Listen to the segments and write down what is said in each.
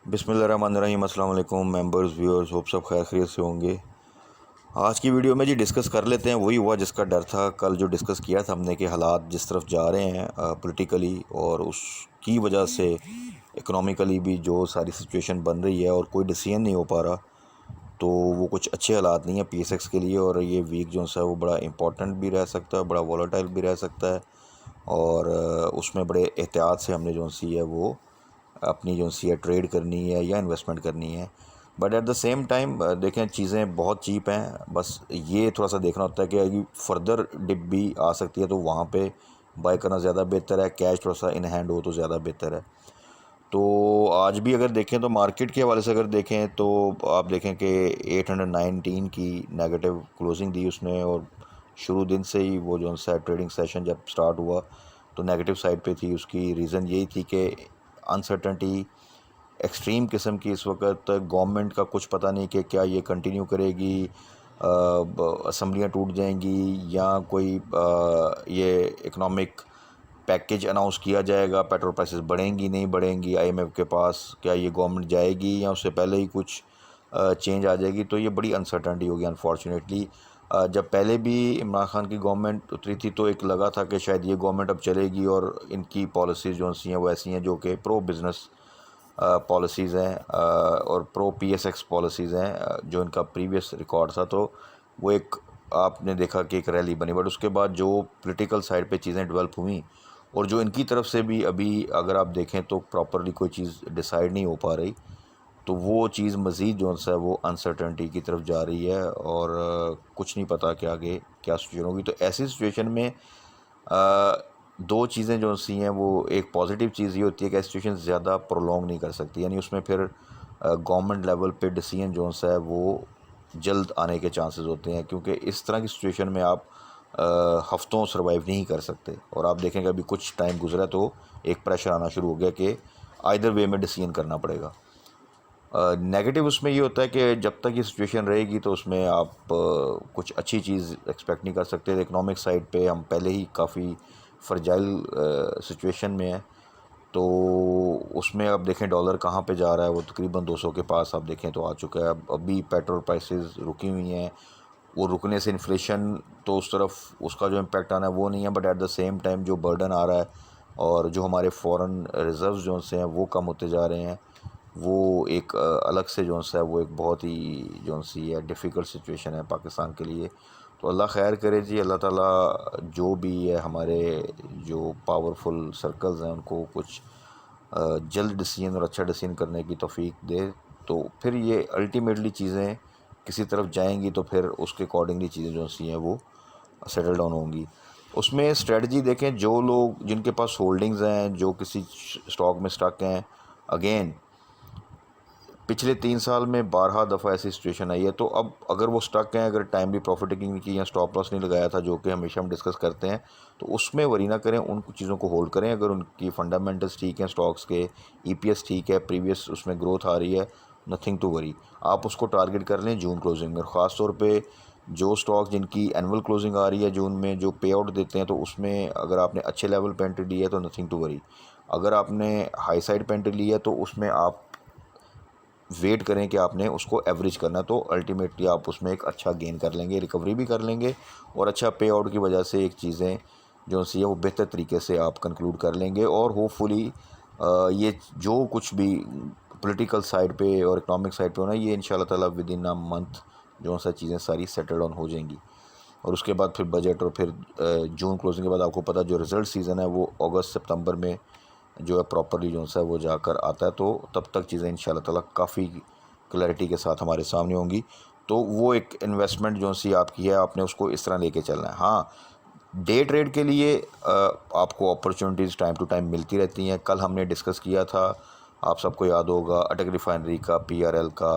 बिस्मिल्लाहिर्रहमानिर्रहीम। अस्सलाम वालेकुम मेंबर्स व्यूअर्स, होप सब खैर खैरियत से होंगे। आज की वीडियो में जी डिस्कस कर लेते हैं वही हुआ जिसका डर था। कल जो डिस्कस किया था हमने कि हालात जिस तरफ जा रहे हैं पॉलिटिकली, और उसकी वजह से इकोनॉमिकली भी जो सारी सिचुएशन बन रही है और कोई डिसीजन नहीं हो पा रहा, तो वो कुछ अच्छे हालात नहीं है पीएसएक्स के लिए। और ये वीक जो है वो बड़ा इंपॉर्टेंट भी रह सकता है, बड़ा वॉलेटाइल भी रह सकता है, और उसमें बड़े एहतियात से हमने जो सी है वो अपनी जो सी है ट्रेड करनी है या इन्वेस्टमेंट करनी है। But at the same time देखें चीज़ें बहुत चीप हैं, बस ये थोड़ा सा देखना होता है कि अगर फर्दर डिप भी आ सकती है तो वहाँ पे बाय करना ज़्यादा बेहतर है, कैश थोड़ा सा इन हैंड हो तो ज़्यादा बेहतर है। तो आज भी अगर देखें तो मार्केट के हवाले से अगर देखें तो आप देखें कि 819 की नेगेटिव क्लोजिंग दी उसने, और शुरू दिन से ही वो जो सा ट्रेडिंग सेशन जब स्टार्ट हुआ तो नेगेटिव साइड पे थी। उसकी रीज़न यही थी कि अनसर्टनटी एक्सट्रीम किस्म की इस वक्त, गवर्नमेंट का कुछ पता नहीं कि क्या ये कंटिन्यू करेगी, असम्बलियाँ टूट जाएंगी या कोई ये इकनॉमिक पैकेज अनाउंस किया जाएगा, पेट्रोल प्राइसेस बढ़ेंगी नहीं बढ़ेंगी, आईएमएफ के पास क्या ये गवर्नमेंट जाएगी या उससे पहले ही कुछ चेंज आ जाएगी। तो ये बड़ी अनसर्टनटी होगी अनफॉर्चुनेटली। जब पहले भी इमरान खान की गवर्नमेंट उतरी थी तो एक लगा था कि शायद ये गवर्नमेंट अब चलेगी और इनकी पॉलिसीज़ जो सी हैं वो ऐसी हैं जो कि प्रो बिज़नेस पॉलिसीज़ हैं और प्रो पीएसएक्स पॉलिसीज़ हैं, जो इनका प्रीवियस रिकॉर्ड था। तो वो एक आपने देखा कि एक रैली बनी, बट उसके बाद जो पॉलिटिकल साइड पे चीज़ें डेवलप हुई और जो इनकी तरफ से भी अभी अगर आप देखें तो प्रॉपरली कोई चीज़ डिसाइड नहीं हो पा रही, तो वो चीज़ मज़ीद जो है वो अनसर्टनटी की तरफ जा रही है और कुछ नहीं पता कि आगे क्या सिचुएशन होगी। तो ऐसी सिचुएशन में दो चीज़ें जो सी हैं वो, एक पॉजिटिव चीज़ ये होती है कि सिचुएशन ज़्यादा प्रोलॉन्ग नहीं कर सकती, यानी उसमें फिर गवर्नमेंट लेवल पे डिसीजन जो है वो जल्द आने के चांसेस होते हैं, क्योंकि इस तरह की सिचुएशन में आप हफ्तों सर्वाइव नहीं कर सकते। और आप देखेंगे अभी कुछ टाइम गुजरा तो एक प्रेशर आना शुरू हो गया कि आइदर वे में डिसीजन करना पड़ेगा। नेगेटिव उसमें ये होता है कि जब तक ये सिचुएशन रहेगी तो उसमें आप कुछ अच्छी चीज़ एक्सपेक्ट नहीं कर सकते। इकोनॉमिक साइड पे हम पहले ही काफ़ी फ्रजाइल सिचुएशन में है, तो उसमें आप देखें डॉलर कहाँ पे जा रहा है, वो तकरीबन 200 के पास आप देखें तो आ चुका है। अब अभी पेट्रोल प्राइसेस रुकी हुई हैं, वो रुकने से इन्फ्लेशन तो उस तरफ उसका जो इम्पेक्ट आना है वो नहीं है, but at the same time जो बर्डन आ रहा है और जो हमारे फॉरेन रिज़र्व्स जो से हैं वो कम होते जा रहे हैं, वो एक अलग से जो है वो एक बहुत ही जो सी है डिफ़िकल्ट सिचुएशन है पाकिस्तान के लिए। तो अल्लाह खैर करे जी, अल्लाह ताला जो भी है हमारे जो पावरफुल सर्कल्स हैं उनको कुछ जल्द डिसीजन और अच्छा डिसीजन करने की तौफीक दे, तो फिर ये अल्टीमेटली चीज़ें किसी तरफ जाएंगी तो फिर उसके अकॉर्डिंगली चीज़ें जो सी हैं वो सेटल डाउन होंगी। उसमें स्ट्रेटजी देखें, जो लोग जिनके पास होल्डिंग्स हैं, जो किसी स्टॉक में स्टक हैं, अगेन पिछले 3 साल में 12 दफ़ा ऐसी सिचुएशन आई है। तो अब अगर वो स्टक हैं, अगर टाइमली प्रॉफिट टेकिंग नहीं की या स्टॉप लॉस नहीं लगाया था, जो कि हमेशा हम डिस्कस करते हैं, तो उसमें वरी ना करें, उन कुछ चीज़ों को होल्ड करें। अगर उनकी फंडामेंटल्स ठीक हैं स्टॉक्स के, ईपीएस ठीक है, प्रीवियस उसमें ग्रोथ आ रही है, नथिंग टू वरी। आप उसको टारगेट कर लें जून क्लोजिंग में। ख़ास तौर पे जो स्टॉक जिनकी एनुअल क्लोजिंग आ रही है जून में, जो पे आउट देते हैं, तो उसमें अगर आपने अच्छे लेवल पे एंट्री ली है तो नथिंग टू वरी। अगर आपने हाई साइड पे एंट्री ली है तो उसमें आप वेट करें कि आपने उसको एवरेज करना, तो अल्टीमेटली आप उसमें एक अच्छा गेन कर लेंगे, रिकवरी भी कर लेंगे, और अच्छा पे आउट की वजह से एक चीज़ें जो सी है वो बेहतर तरीके से आप कंक्लूड कर लेंगे। और होपफुली ये जो कुछ भी पॉलिटिकल साइड पे और इकोनॉमिक साइड पे होना, ये इंशाल्लाह ताला विद इन अ मंथ जो सा चीज़ें सारी सेटल डाउन हो जाएंगी। और उसके बाद फिर बजट, और फिर जून क्लोजिंग के बाद आपको पता जो रिज़ल्ट सीज़न है वो अगस्त सितंबर में जो है प्रॉपरली जो है वो जाकर आता है, तो तब तक चीज़ें इंशाल्लाह ताला काफ़ी क्लैरिटी के साथ हमारे सामने होंगी। तो वो एक इन्वेस्टमेंट जो सी आपकी है, आपने उसको इस तरह लेके चलना है। हाँ, डे ट्रेड के लिए आपको अपॉर्चुनिटीज़ टाइम टू टाइम मिलती रहती हैं। कल हमने डिस्कस किया था, आप सबको याद होगा, अटक रिफाइनरी का, पीआरएल का,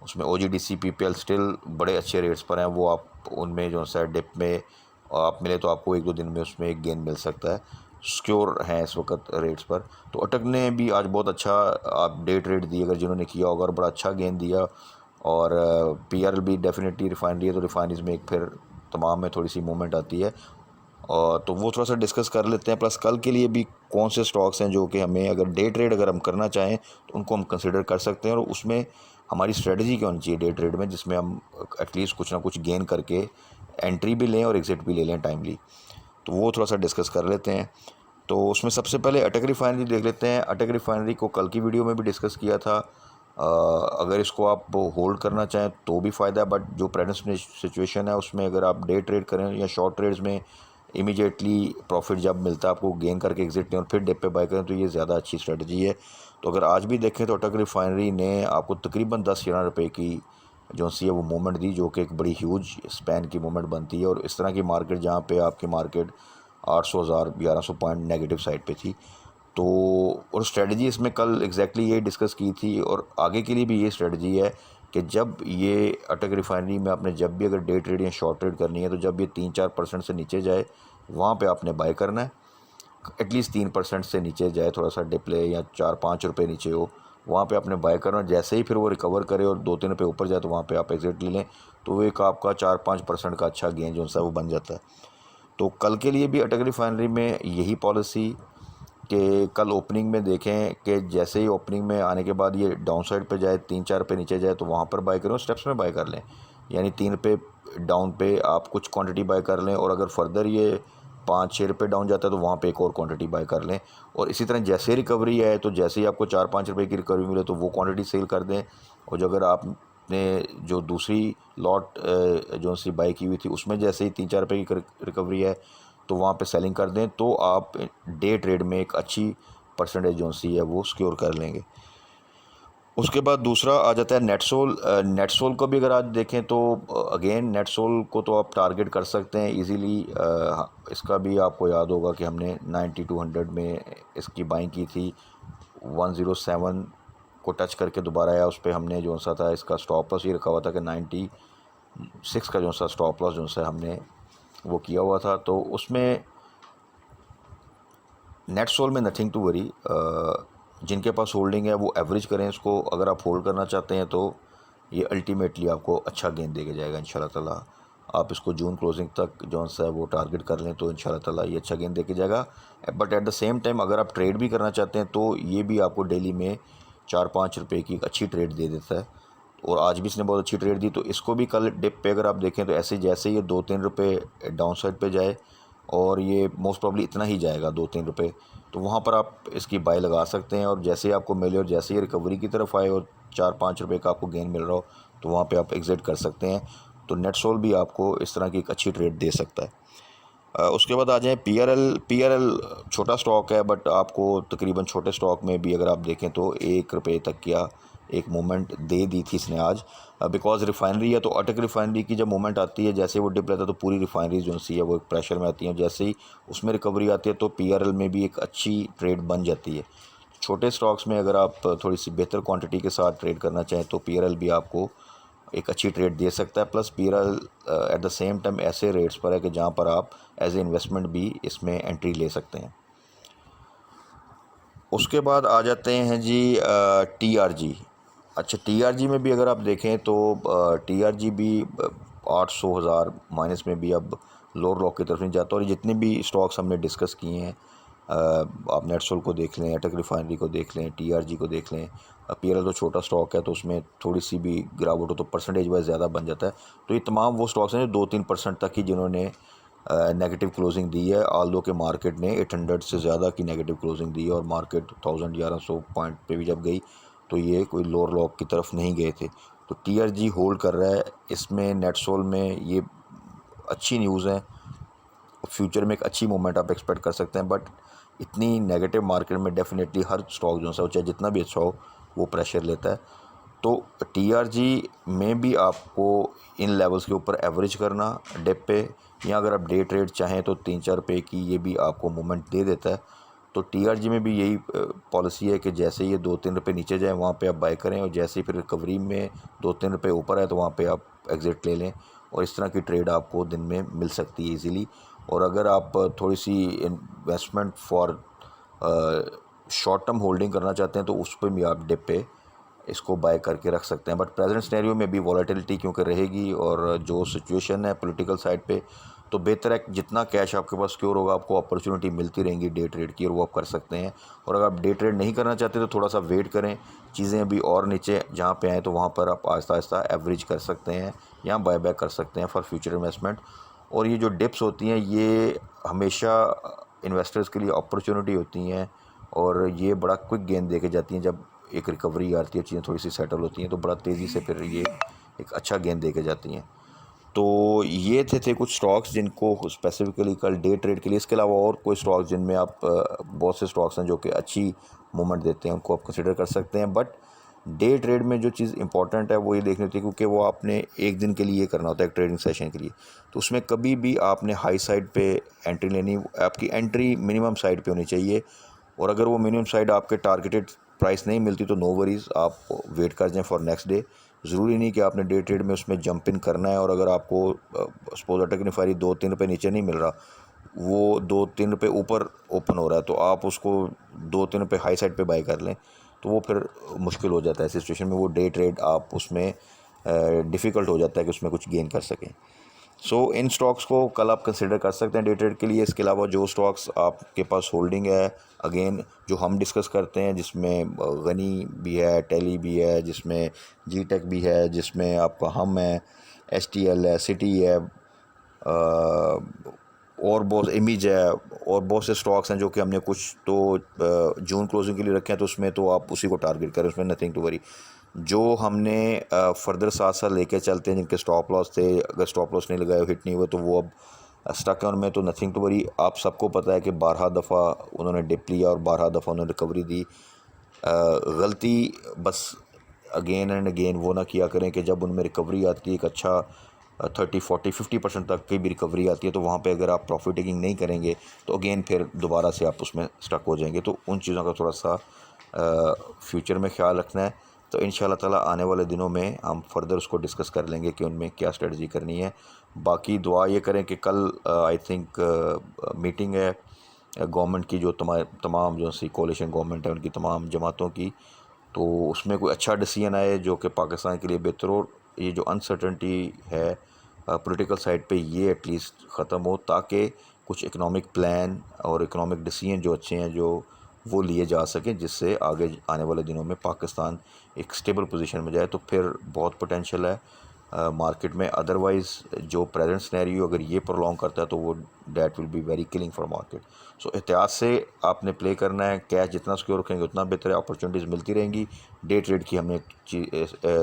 उसमें ओजीडीसी पीपीएल स्टिल बड़े अच्छे रेट्स पर हैं। वो आप उनमें जो है डिप में आप मिले तो आपको 1-2 दिन में उसमें एक गेन मिल सकता है, सिक्योर हैं इस वक्त रेट्स पर। तो अटक ने भी आज बहुत अच्छा आप डे ट्रेड दी अगर जिन्होंने किया होगा, और बड़ा अच्छा गेन दिया। और पीआरएल भी डेफिनेटली रिफाइनरी है, तो रिफाइनरीज में एक फिर तमाम में थोड़ी सी मूवमेंट आती है। और तो वो थोड़ा सा डिस्कस कर लेते हैं। प्लस कल के लिए भी कौन से स्टॉक्स हैं जो कि हमें अगर डे ट्रेड अगर हम करना चाहें तो उनको हम कंसिडर कर सकते हैं, और उसमें हमारी स्ट्रेटजी क्या होनी चाहिए डे ट्रेड में, जिसमें हम एटलीस्ट कुछ ना कुछ गेन करके एंट्री भी लें और एग्ज़िट भी ले लें टाइमली। तो वो थोड़ा सा डिस्कस कर लेते हैं। तो उसमें सबसे पहले अटक रिफाइनरी देख लेते हैं। अटक रिफाइनरी को कल की वीडियो में भी डिस्कस किया था। अगर इसको आप होल्ड करना चाहें तो भी फ़ायदा है, बट जो प्रेजेंट सिचुएशन है उसमें अगर आप डे ट्रेड करें या शॉर्ट ट्रेड्स में इमीडिएटली प्रॉफिट जब मिलता है आपको गेन करके एग्जिट लें और फिर डिप पे बाय करें, तो ये ज़्यादा अच्छी स्ट्रेटजी है। तो अगर आज भी देखें तो अटक रिफाइनरी ने आपको तकरीबन 10-11 रुपये की जो सी है वो मूवमेंट दी, जो कि एक बड़ी ह्यूज स्पैन की मूवमेंट बनती है। और इस तरह की मार्केट जहाँ पे आपकी मार्केट 800,000-1100 पॉइंट नेगेटिव साइड पे थी, तो और स्ट्रेटजी इसमें कल एग्जैक्टली ये डिस्कस की थी, और आगे के लिए भी ये स्ट्रेटजी है कि जब ये अटक रिफाइनरी में आपने जब भी अगर डे ट्रेड या शॉर्ट ट्रेड करनी है, तो जब ये 3-4% से नीचे जाए वहाँ पे आपने बाय करना है। एटलीस्ट 3% से नीचे जाए, थोड़ा सा डिप ले या 4-5 रुपये नीचे हो, वहाँ पे आपने बाय करना। जैसे ही फिर वो रिकवर करे और 2-3 रुपये ऊपर जाए तो वहाँ पे आप एग्जिट ले लें, तो वो एक आपका 4-5% का अच्छा गेन जो सा वो बन जाता है। तो कल के लिए भी अटक रिफाइनरी में यही पॉलिसी कि कल ओपनिंग में देखें कि जैसे ही ओपनिंग में आने के बाद ये डाउन साइड पे जाए, 3-4 पे नीचे जाए तो वहाँ पर बाय करें और स्टेप्स में बाय कर लें। यानी 3 पे डाउन पे आप कुछ क्वांटिटी बाय कर लें, और अगर फर्दर ये 5-6 रुपये डाउन जाता है तो वहाँ पे एक और क्वांटिटी बाय कर लें। और इसी तरह जैसे रिकवरी है तो जैसे ही आपको 4-5 रुपये की रिकवरी मिले तो वो क्वांटिटी सेल कर दें। और जो अगर आपने जो दूसरी लॉट जो सी बाई की हुई थी उसमें जैसे ही 3-4 रुपये की रिकवरी है तो वहाँ पे सेलिंग कर दें, तो आप डे ट्रेड में एक अच्छी परसेंटेज जो सी है वो सिक्योर कर लेंगे। उसके बाद दूसरा आ जाता है नेटसोल। नेटसोल को भी अगर आज देखें तो अगेन नेटसोल को तो आप टारगेट कर सकते हैं इजीली। इसका भी आपको याद होगा कि हमने 90-100 में इसकी बाइंग की थी। 107 को टच करके दोबारा आया, उस पर हमने जो सा था इसका स्टॉप लॉस ये रखा हुआ था कि 96 का जो सा स्टॉप लॉस जो सा हमने वो किया हुआ था। तो उसमें नेटसोल में नथिंग टू वरी। जिनके पास होल्डिंग है वो एवरेज करें इसको। अगर आप होल्ड करना चाहते हैं तो ये अल्टीमेटली आपको अच्छा गेन दे के जाएगा इंशाल्लाह ताला। आप इसको जून क्लोजिंग तक जो सा है वो टारगेट कर लें तो इंशाल्लाह ताला ये अच्छा गेन दे के जाएगा। But at the same time अगर आप ट्रेड भी करना चाहते हैं तो ये भी आपको डेली में 4-5 रुपये की एक अच्छी ट्रेड दे देता है, और आज भी इसने बहुत अच्छी ट्रेड दी। तो इसको भी कल डिप पे अगर आप देखें तो ऐसे जैसे ये 2-3 रुपये डाउन साइड पर जाए, और ये मोस्ट प्रॉब्ली इतना ही जाएगा 2-3 रुपये, तो वहाँ पर आप इसकी बाय लगा सकते हैं। और जैसे ही आपको मिले और जैसे ही रिकवरी की तरफ आए और 4-5 रुपये का आपको गेन मिल रहा हो तो वहाँ पे आप एग्ज़िट कर सकते हैं। तो नेटसोल भी आपको इस तरह की एक अच्छी ट्रेड दे सकता है। उसके बाद आ जाएँ पीआरएल छोटा स्टॉक है, बट आपको तकरीबन छोटे स्टॉक में भी अगर आप देखें तो 1 रुपये तक क्या एक मूवमेंट दे दी थी इसने आज। बिकॉज़ रिफाइनरी है तो अटक रिफाइनरी की जब मूवमेंट आती है, जैसे वो डिप लेता है तो पूरी रिफाइनरी जो सी है वो एक प्रेशर में आती है। जैसे ही उसमें रिकवरी आती है तो पीआरएल में भी एक अच्छी ट्रेड बन जाती है। छोटे स्टॉक्स में अगर आप थोड़ी सी बेहतर क्वांटिटी के साथ ट्रेड करना चाहें तो पीआरएल भी आपको एक अच्छी ट्रेड दे सकता है। Plus PRL at the same time ऐसे रेट्स पर है कि जहाँ पर आप एज ए इन्वेस्टमेंट भी इसमें एंट्री ले सकते हैं। उसके बाद आ जाते हैं जी टीआरजी। अच्छा, टीआरजी में भी अगर आप देखें तो टीआरजी भी 800,000 माइनस में भी अब लोअर लॉक की तरफ नहीं जाता। और जितने भी स्टॉक्स हमने डिस्कस किए हैं, आप नेटसोल को देख लें, अटक रिफाइनरी को देख लें, टीआरजी को देख लें। पीएलएल तो छोटा स्टॉक है तो उसमें थोड़ी सी भी गिरावट हो तो परसेंटेज वाइज ज़्यादा बन जाता है। तो ये तमाम वो स्टॉक्स हैं जो 2-3% तक ही जिन्होंने नेगेटिव क्लोजिंग दी है। आल्दो के मार्केट ने 800 से ज़्यादा की नेगेटिव क्लोजिंग दी है, और मार्केट 1100 पॉइंट पे भी जब गई तो ये कोई लोअर लॉक की तरफ नहीं गए थे। तो टीआरजी होल्ड कर रहा है। इसमें नेटसोल में ये अच्छी न्यूज़ है, फ्यूचर में एक अच्छी मूवमेंट आप एक्सपेक्ट कर सकते हैं। बट इतनी नेगेटिव मार्केट में डेफिनेटली हर स्टॉक जो है चाहे जितना भी अच्छा हो वो प्रेशर लेता है। तो टीआरजी में भी आपको इन लेवल्स के ऊपर एवरेज करना डिप पे, या अगर आप डे ट्रेड चाहें तो 3-4 रुपये की ये भी आपको मूवमेंट दे देता है। तो टीआरजी में भी यही पॉलिसी है कि जैसे ये 2-3 रुपये नीचे जाए वहाँ पे आप बाय करें, और जैसे ही फिर रिकवरी में 2-3 रुपये ऊपर आए तो वहाँ पे आप एग्ज़िट ले लें। और इस तरह की ट्रेड आपको दिन में मिल सकती है ईज़िली। और अगर आप थोड़ी सी investment for short term holding करना चाहते हैं तो उस पर भी आप डिप पे इसको बाय करके रख सकते हैं। बट प्रेजेंट सिनेरियो में भी वॉलेटिलिटी क्योंकि रहेगी और जो सिचुएशन है पॉलिटिकल साइड पे, तो बेहतर है कि जितना कैश आपके पास सिक्योर होगा, आपको अपॉर्चुनिटी मिलती रहेंगी डे ट्रेड की, और वो आप कर सकते हैं। और अगर आप डे ट्रेड नहीं करना चाहते तो थोड़ा सा वेट करें, चीज़ें अभी और नीचे जहाँ पे आएँ तो वहाँ पर आप आहिस्ता आहिस्ता एवरेज कर सकते हैं या बाय बैक कर सकते हैं फॉर फ्यूचर इन्वेस्टमेंट। और ये जो डिप्स होती हैं ये हमेशा इन्वेस्टर्स के लिए अपॉर्चुनिटी होती हैं, और ये बड़ा क्विक गेन दे के जाती हैं। जब एक रिकवरी आती है, चीज़ें थोड़ी सी सेटल होती हैं, तो बड़ा तेज़ी से फिर ये एक अच्छा गेन दे के जाती हैं। तो ये थे कुछ स्टॉक्स जिनको स्पेसिफिकली कल डे ट्रेड के लिए। इसके अलावा और कोई स्टॉक्स जिनमें आप बहुत से स्टॉक्स हैं जो कि अच्छी मूवमेंट देते हैं, उनको आप कंसिडर कर सकते हैं। बट डे ट्रेड में जो चीज़ इंपॉर्टेंट है वो ये देखनी होती है, क्योंकि वो आपने एक दिन के लिए करना होता है, एक ट्रेडिंग सेशन के लिए। तो उसमें कभी भी आपने हाई साइड पे एंट्री लेनी, आपकी एंट्री मिनिमम साइड पे होनी चाहिए। और अगर वो मिनिमम साइड आपके टारगेटेड प्राइस नहीं मिलती तो नो वरीज़, आप वेट कर जाएँ फॉर नेक्स्ट डे। ज़रूरी नहीं कि आपने डे ट्रेड में उसमें जंप इन करना है, और अगर आपको सपोज टेक्निफाई 2-3 रुपये नीचे नहीं मिल रहा, वो 2-3 रुपये ऊपर ओपन हो रहा है, तो आप उसको 2-3 रुपये हाई साइड पे बाय कर लें, तो वो फिर मुश्किल हो जाता है ऐसी सिचुएशन में। वो डे ट्रेड आप उसमें डिफ़िकल्ट हो जाता है कि उसमें कुछ गेन कर सकें। सो इन स्टॉक्स को कल आप कंसिडर कर सकते हैं डे ट्रेड के लिए। इसके अलावा जो स्टॉक्स आपके पास होल्डिंग है, अगेन जो हम डिस्कस करते हैं, जिसमें गनी भी है, टेली भी है, जिसमें जी टेक भी है, जिसमें आपका हम है, एस टी एल है, सिटी है, और बहुत इमेज है, और बहुत से स्टॉक्स हैं जो कि हमने कुछ तो जून क्लोजिंग के लिए रखे हैं, तो उसमें तो आप उसी को टारगेट करें, उसमें नथिंग टू वरी। जो हमने फर्दर साथ साथ लेके चलते हैं, जिनके स्टॉप लॉस थे, अगर स्टॉप लॉस नहीं लगाए, हिट नहीं हुए, तो वो अब स्टक है उनमें, तो नथिंग टू वरी। आप सबको पता है कि 12 दफ़ा उन्होंने डिप लिया और 12 दफ़ा उन्होंने रिकवरी दी। गलती बस अगेन एंड अगेन वो ना किया करें कि जब उनमें रिकवरी आती है, एक अच्छा 30-40-50% तक की भी रिकवरी आती है, तो वहाँ पे अगर आप प्रॉफिट टेकिंग नहीं करेंगे तो अगेन फिर दोबारा से आप उसमें स्टक हो जाएंगे। तो उन चीज़ों का थोड़ा सा फ्यूचर में ख्याल रखना है। तो इंशाल्लाह ताला आने वाले दिनों में हम फर्दर उसको डिस्कस कर लेंगे कि उनमें क्या स्ट्रेटजी करनी है। बाकी दुआ ये करें कि कल आई थिंक मीटिंग है गवर्नमेंट की, जो तमाम जो सी कोalition गवर्नमेंट है उनकी तमाम जमातों की, तो उसमें कोई अच्छा डिसीजन आए जो कि पाकिस्तान के लिए बेहतर हो। ये जो अनसर्टनटी है पॉलिटिकल साइड पे, ये एटलीस्ट ख़त्म हो, ताकि कुछ इकनॉमिक प्लान और इकनॉमिक डिसीजन जो अच्छे हैं जो वो लिए जा सकें, जिससे आगे आने वाले दिनों में पाकिस्तान एक स्टेबल पोजीशन में जाए। तो फिर बहुत पोटेंशियल है मार्केट में। अदरवाइज़ जो प्रेजेंट सिनेरियो अगर ये प्रोलॉन्ग करता है तो वो that will be very killing for market. So एहतियात से आपने प्ले करना है। कैश जितना सिक्योर रखेंगे उतना बेहतर है, अपॉर्चुनिटीज़ मिलती रहेंगी। डे ट्रेड की हमने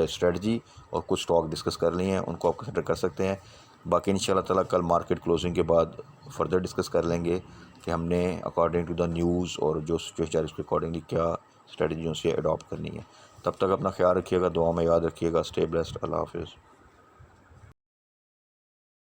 स्ट्रेटजी और कुछ स्टॉक डिस्कस कर लिए हैं, उनको आप कंसिडर कर सकते हैं। बाकी इंशाल्लाह ताला कल मार्केट क्लोजिंग के बाद फर्दर डिस्कस कर लेंगे कि हमने अकॉर्डिंग टू द न्यूज़ और जो सिचुएशन है उसके अकॉर्डिंगली क्या स्ट्रेटजी से अडॉप्ट करनी है। तब तक अपना ख्याल रखिएगा, दुआ में याद रखिएगा। Stay blessed. अल्लाह हाफिज़।